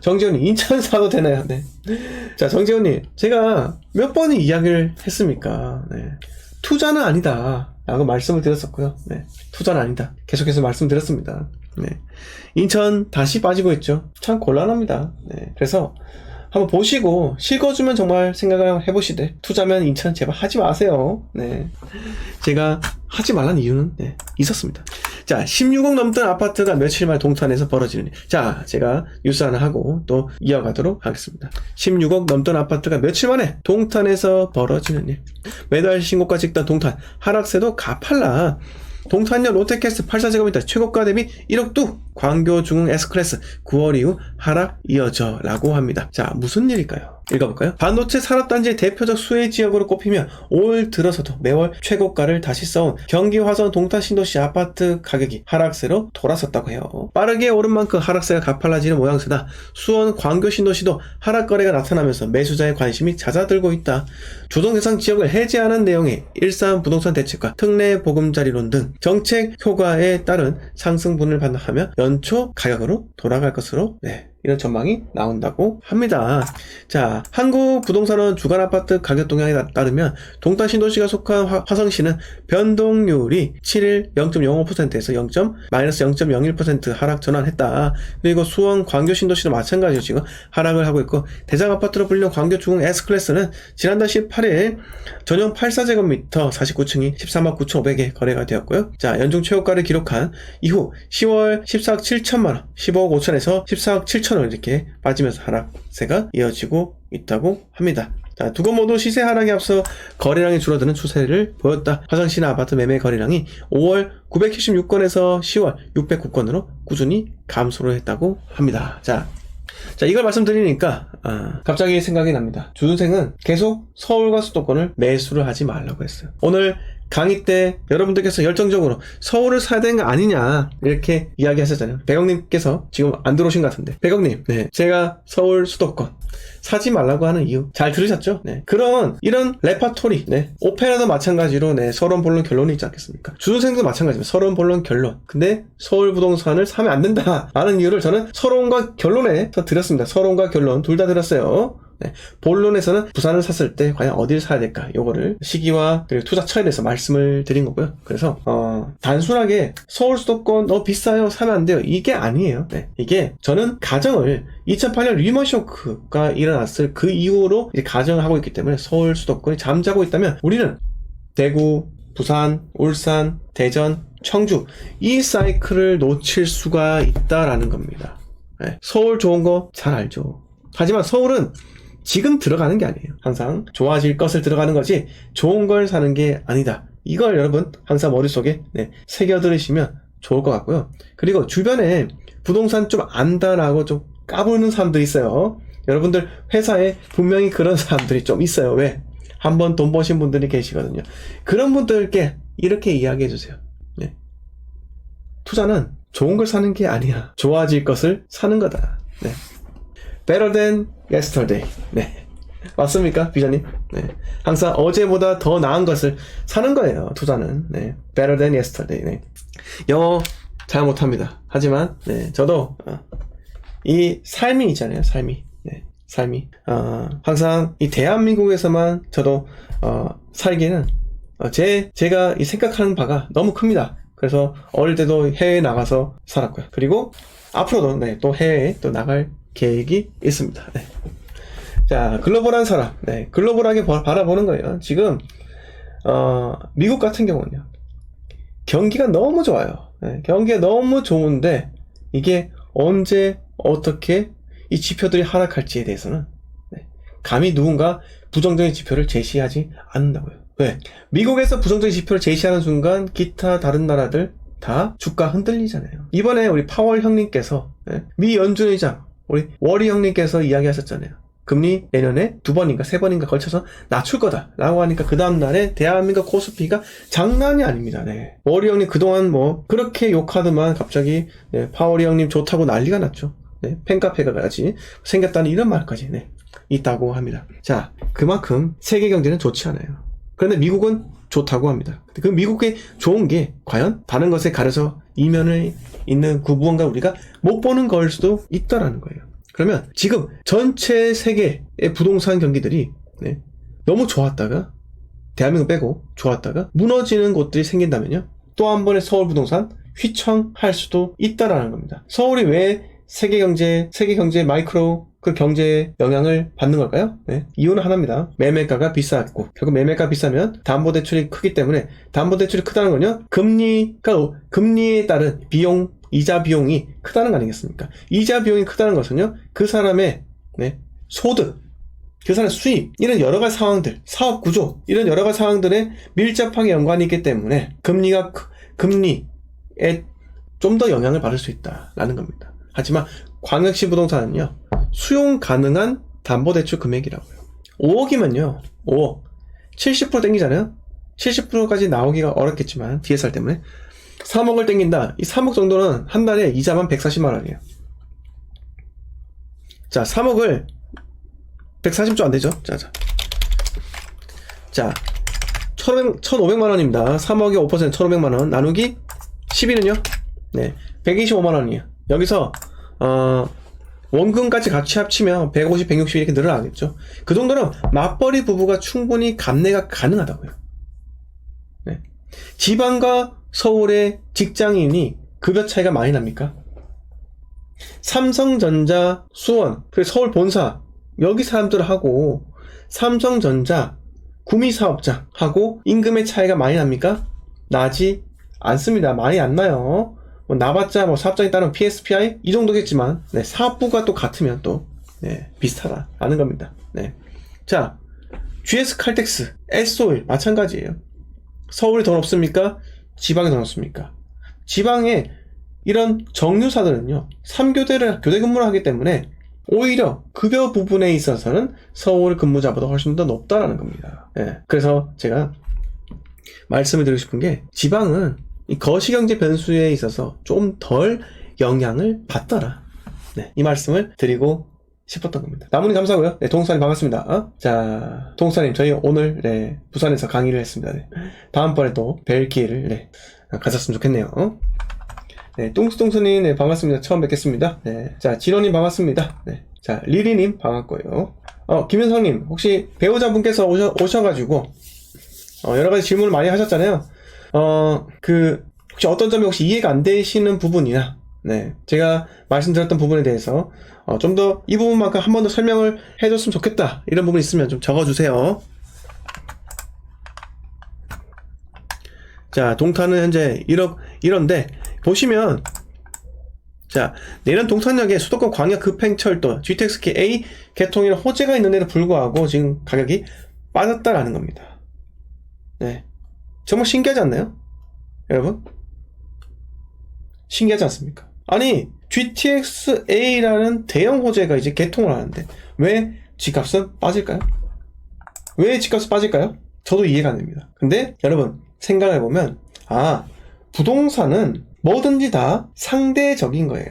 정재훈님, 인천 사도 되나요? 네. 자, 정재훈님, 제가 몇 번의 이야기를 했습니까? 네. 투자는 아니다. 라고 말씀을 드렸었고요. 네. 투자는 아니다. 계속해서 말씀드렸습니다. 네. 인천 다시 빠지고 있죠. 참 곤란합니다. 네. 그래서 한번 보시고 실거주면 정말 생각을 해보시되 투자면 인천 제발 하지 마세요. 네. 제가 하지 말라는 이유는 있었습니다. 자, 16억 넘던 아파트가 며칠 만에 동탄에서 벌어지는 일. 자, 제가 뉴스 하나 하고 또 이어가도록 하겠습니다. 16억 넘던 아파트가 며칠 만에 동탄에서 벌어지는 일. 매달 신고가 찍던 동탄 하락세도 가팔라. 동탄역 롯데캐슬 84제곱미터 최고가 대비 1억 뚝 광교 중흥 S클래스 9월 이후 하락 이어져 라고 합니다. 자, 무슨 일일까요? 읽어볼까요? 반도체 산업단지의 대표적 수혜 지역으로 꼽히며 올 들어서도 매월 최고가를 다시 써온 경기 화성 동탄 신도시 아파트 가격이 하락세로 돌아섰다고 해요. 빠르게 오른 만큼 하락세가 가팔라지는 모양새다. 수원 광교 신도시도 하락 거래가 나타나면서 매수자의 관심이 잦아들고 있다. 조정 대상 지역을 해제하는 내용의 일산 부동산 대책과 특례 보금자리론 등 정책 효과에 따른 상승분을 반영하며 연초 가격으로 돌아갈 것으로 이런 전망이 나온다고 합니다. 자, 한국부동산원 주간아파트 가격 동향에 따르면 동탄 신도시가 속한 화성시는 변동률이 7일 0.05%에서 마이너스 0.01% 하락 전환했다. 그리고 수원 광교 신도시도 마찬가지로 지금 하락을 하고 있고, 대장아파트로 불리는 광교 중흥 S클래스는 지난달 18일 전용 84제곱미터 49층이 139만 9,500에 거래가 되었고요. 자, 연중 최고가를 기록한 이후 10월 14억 7천만원, 15억 5천에서 14억 7천원 이렇게 빠지면서 하락세가 이어지고 있다고 합니다. 자, 두 곳 모두 시세 하락에 앞서 거래량이 줄어드는 추세를 보였다. 화성시나 아파트 매매 거래량이 5월 976건에서 10월 609건으로 꾸준히 감소를 했다고 합니다. 자, 이걸 말씀드리니까 갑자기 생각이 납니다. 주선생은 계속 서울과 수도권을 매수를 하지 말라고 했어요. 오늘 강의 때 여러분들께서 열정적으로 서울을 사야 되는 거 아니냐 이렇게 이야기하셨잖아요. 백영님께서 지금 안 들어오신 것 같은데, 백영님, 제가 서울 수도권 사지 말라고 하는 이유 잘 들으셨죠? 이런 레파토리, 오페라도 마찬가지로 서론 본론 결론이 있지 않겠습니까? 주선생도 마찬가지입니다. 서론 본론 결론. 근데 서울 부동산을 사면 안 된다 라는 이유를 저는 서론과 결론에서 드렸습니다. 서론과 결론 둘 다 드렸어요. 본론에서는 부산을 샀을 때 과연 어디를 사야 될까, 요거를 시기와 그리고 투자처에 대해서 말씀을 드린 거고요. 그래서 단순하게 서울 수도권 너무 비싸요, 사면 안 돼요, 이게 아니에요. 이게 저는 가정을 2008년 리먼 쇼크가 일어났을 그 이후로 이제 가정을 하고 있기 때문에 서울 수도권이 잠자고 있다면 우리는 대구, 부산, 울산, 대전, 청주 이 사이클을 놓칠 수가 있다라는 겁니다. 서울 좋은 거 잘 알죠. 하지만 서울은 지금 들어가는 게 아니에요. 항상 좋아질 것을 들어가는 거지 좋은 걸 사는 게 아니다. 이걸 여러분 항상 머릿속에 새겨들으시면 좋을 것 같고요. 그리고 주변에 부동산 좀 안다라고 좀 까부는 사람들이 있어요. 여러분들 회사에 분명히 그런 사람들이 좀 있어요. 왜? 한번 돈 버신 분들이 계시거든요. 그런 분들께 이렇게 이야기해 주세요. 투자는 좋은 걸 사는 게 아니야. 좋아질 것을 사는 거다. Better than yesterday. 맞습니까, 비전님? 항상 어제보다 더 나은 것을 사는 거예요, 투자는. Better than yesterday. 영어 잘 못합니다. 하지만, 저도, 이 삶이 있잖아요, 삶이. 항상 이 대한민국에서만 저도, 살기에는, 제가 이 생각하는 바가 너무 큽니다. 그래서 어릴 때도 해외에 나가서 살았고요. 그리고 앞으로도, 또 해외에 또 나갈 계획이 있습니다. 자, 글로벌한 사람, 글로벌하게 바라보는 거예요. 지금 미국 같은 경우는요, 경기가 너무 좋아요. 경기가 너무 좋은데 이게 언제 어떻게 이 지표들이 하락할지에 대해서는 감히 누군가 부정적인 지표를 제시하지 않는다고요. 왜? 미국에서 부정적인 지표를 제시하는 순간 기타 다른 나라들 다 주가 흔들리잖아요. 이번에 우리 파월 형님께서 미 연준의장 우리 워리 형님께서 이야기하셨잖아요. 금리 내년에 2번인가 3번인가 걸쳐서 낮출 거다 라고 하니까 그 다음날에 대한민국 코스피가 장난이 아닙니다. 워리 형님 그동안 뭐 그렇게 욕하더만 갑자기 파월이 형님 좋다고 난리가 났죠. 팬카페가 같이 생겼다는 이런 말까지 있다고 합니다. 자, 그만큼 세계 경제는 좋지 않아요. 그런데 미국은 좋다고 합니다. 그 미국의 좋은 게 과연 다른 것에 가려서 이면을 있는 그 무언가 우리가 못 보는 걸 수도 있다라는 거예요. 그러면 지금 전체 세계의 부동산 경기들이 네, 너무 좋았다가 대한민국 빼고 좋았다가 무너지는 곳들이 생긴다면요. 또 한 번의 서울 부동산 휘청할 수도 있다라는 겁니다. 서울이 왜 세계 경제 마이크로 그 경제에 영향을 받는 걸까요? 네. 이유는 하나입니다. 매매가가 비쌌고, 결국 매매가 비싸면 담보대출이 크기 때문에, 담보대출이 크다는 건요, 금리에 따른 비용, 이자 비용이 크다는 거 아니겠습니까? 이자 비용이 크다는 것은요, 그 사람의, 네, 소득, 그 사람의 수입, 이런 여러 가지 상황들, 사업 구조, 이런 여러 가지 상황들에 밀접하게 연관이 있기 때문에, 금리에 좀 더 영향을 받을 수 있다라는 겁니다. 하지만, 광역시 부동산은요, 수용 가능한 담보대출 금액이라고요. 5억이면요, 5억. 70% 땡기잖아요? 70%까지 나오기가 어렵겠지만, DSR 때문에. 3억을 땡긴다. 이 3억 정도는 한 달에 이자만 140만원이에요. 자, 3억을 140조 안 되죠? 자, 1,500만원입니다. 3억에 5% 1,500만원. 나누기 12는요? 네, 125만원이에요. 여기서, 원금까지 같이 합치면 150, 160 이렇게 늘어나겠죠. 그 정도는 맞벌이 부부가 충분히 감내가 가능하다고요. 네. 지방과 서울의 직장인이 급여 차이가 많이 납니까? 삼성전자, 수원, 그리고 서울 본사, 여기 사람들하고 삼성전자, 구미사업장하고 임금의 차이가 많이 납니까? 나지 않습니다. 많이 안 나요. 나봤자 사업장에 따른 PSPI 이 정도겠지만, 네, 사업부가 또 같으면 또 네, 비슷하다라는 겁니다. 네. 자, GS 칼텍스, S-오일 마찬가지예요. 서울이 더 높습니까? 지방이 더 높습니까? 지방에 이런 정유사들은요, 3교대 근무를 하기 때문에 오히려 급여 부분에 있어서는 서울 근무자보다 훨씬 더 높다라는 겁니다. 네. 그래서 제가 말씀을 드리고 싶은 게, 지방은 이 거시경제 변수에 있어서 좀 덜 영향을 받더라. 네, 이 말씀을 드리고 싶었던 겁니다. 나무님 감사하고요. 네, 동수사님 반갑습니다. 자, 동수사님 저희 오늘 네, 부산에서 강의를 했습니다. 네, 다음번에 또 뵐 기회를 네, 가졌으면 좋겠네요. 네, 뚱수뚱수님 네, 반갑습니다. 처음 뵙겠습니다. 네, 자, 진호님 반갑습니다. 네, 자, 리리님 반갑고요. 김현성님 혹시 배우자분께서 오셔가지고 여러 가지 질문을 많이 하셨잖아요. 혹시 어떤 점이 혹시 이해가 안 되시는 부분이나, 네, 제가 말씀드렸던 부분에 대해서, 좀 더 이 부분만큼 한 번 더 설명을 해줬으면 좋겠다. 이런 부분 있으면 좀 적어주세요. 자, 동탄은 현재 1억인데, 보시면, 자, 내년 동탄역에 수도권 광역 급행철도, GTX A 개통이나 호재가 있는데도 불구하고 지금 가격이 빠졌다라는 겁니다. 네. 정말 신기하지 않나요? 여러분? 신기하지 않습니까? 아니, GTX-A라는 대형 호재가 이제 개통을 하는데 왜 집값은 빠질까요? 왜 집값은 빠질까요? 저도 이해가 안 됩니다. 근데 여러분 생각해보면 부동산은 뭐든지 다 상대적인 거예요.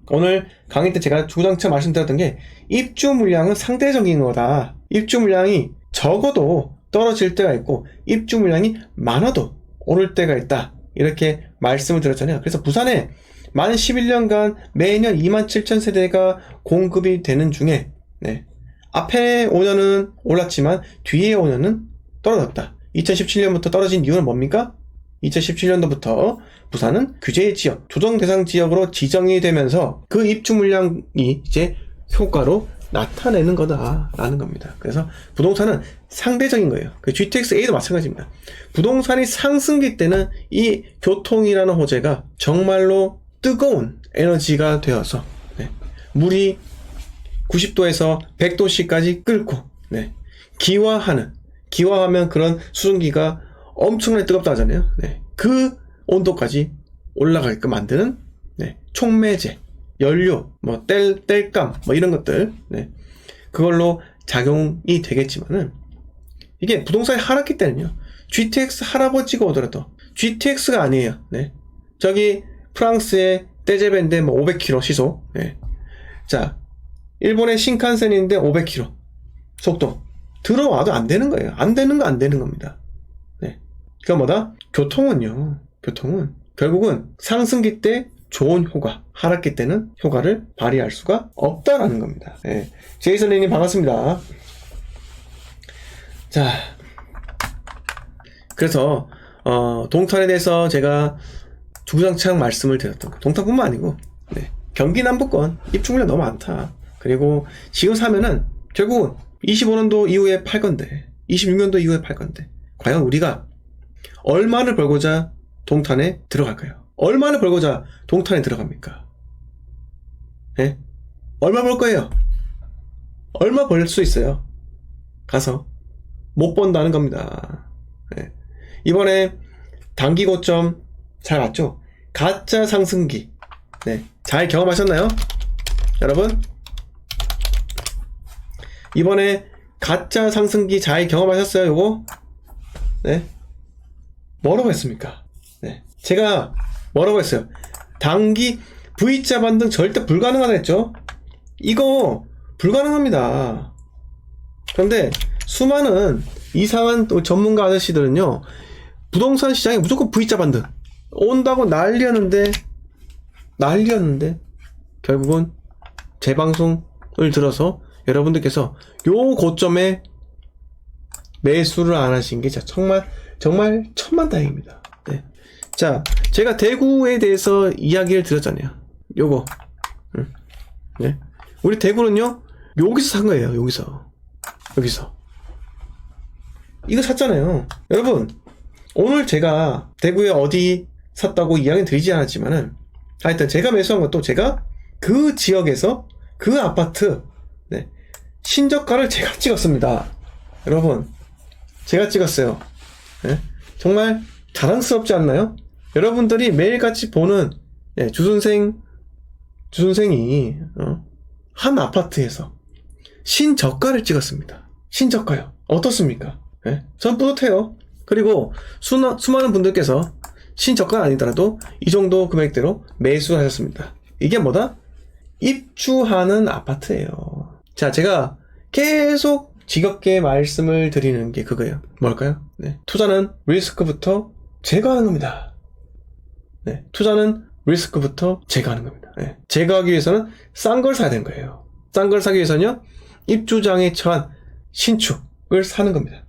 오늘 강의 때 제가 주장처 말씀드렸던 게, 입주 물량은 상대적인 거다. 입주 물량이 적어도 떨어질 때가 있고 입주 물량이 많아도 오를 때가 있다, 이렇게 말씀을 드렸잖아요. 그래서 부산에 만 11년간 매년 27,000세대가 공급이 되는 중에, 네, 앞에 5년은 올랐지만 뒤에 5년은 떨어졌다. 2017년부터 떨어진 이유는 뭡니까? 2017년도부터 부산은 규제 지역, 조정 대상 지역으로 지정이 되면서 그 입주 물량이 이제 효과로 나타내는 거다라는 겁니다. 그래서 부동산은 상대적인 거예요. 그 GTX-A도 마찬가지입니다. 부동산이 상승기 때는 이 교통이라는 호재가 정말로 뜨거운 에너지가 되어서, 네, 물이 90도에서 100도씨까지 끓고, 네, 기화하면 그런 수증기가 엄청나게 뜨겁다 하잖아요. 네, 그 온도까지 올라가게끔 만드는, 네, 촉매제, 연료, 땔감, 이런 것들, 네, 그걸로 작용이 되겠지만은, 이게 부동산이 하락기 때는요, GTX 할아버지가 오더라도 GTX가 아니에요. 네, 저기 프랑스의 떼제베인데 500km 시속, 네, 자, 일본의 신칸센인데 500km 속도 들어와도 안 되는 거예요. 안 되는 겁니다. 네, 그러니까 교통은 결국은 상승기 때 좋은 효과, 하락기 때는 효과를 발휘할 수가 없다라는 겁니다. 예. 제이선님 반갑습니다. 자, 그래서 동탄에 대해서 제가 주구장창 말씀을 드렸던 거. 동탄뿐만 아니고 경기 남부권 입주 물량 너무 많다. 그리고 지금 사면은 결국은 25년도 이후에 팔 건데 26년도 이후에 팔 건데 과연 우리가 얼마를 벌고자 동탄에 들어갈까요? 얼마를 벌고자 동탄에 들어갑니까? 예? 얼마 벌 거예요? 얼마 벌 수 있어요? 가서 못 번다는 겁니다. 예. 이번에 단기 고점 잘 봤죠? 가짜 상승기 잘 경험하셨나요? 여러분? 이번에 가짜 상승기 잘 경험하셨어요? 요거? 뭐라고 했습니까? 제가 뭐라고 했어요? 단기 V자 반등 절대 불가능하다 했죠? 이거 불가능합니다. 그런데 수많은 이상한 또 전문가 아저씨들은요, 부동산 시장에 무조건 V자 반등 온다고 난리였는데 결국은 제 방송을 들어서 여러분들께서 요 고점에 매수를 안 하신 게 정말 천만다행입니다. 자, 제가 대구에 대해서 이야기를 드렸잖아요. 요거. 우리 대구는요, 여기서 산 거예요. 여기서. 이거 샀잖아요. 여러분, 오늘 제가 대구에 어디 샀다고 이야기는 드리지 않았지만은, 하여튼 제가 매수한 것도 제가 그 지역에서 그 아파트, 신저가를 제가 찍었습니다. 여러분, 제가 찍었어요. 정말 자랑스럽지 않나요? 여러분들이 매일같이 보는 주선생이 한 아파트에서 신저가를 찍었습니다. 신저가요. 어떻습니까? 전 뿌듯해요. 그리고 수많은 분들께서 신저가가 아니더라도 이 정도 금액대로 매수하셨습니다. 이게 뭐다? 입주하는 아파트예요. 자, 제가 계속 지겹게 말씀을 드리는 게 그거예요. 뭘까요? 투자는 리스크부터 제거하는 겁니다. 투자는 리스크부터 제거하는 겁니다. 제거하기 위해서는 싼 걸 사야 되는 거예요. 싼 걸 사기 위해서는요, 입주장에 처한 신축을 사는 겁니다.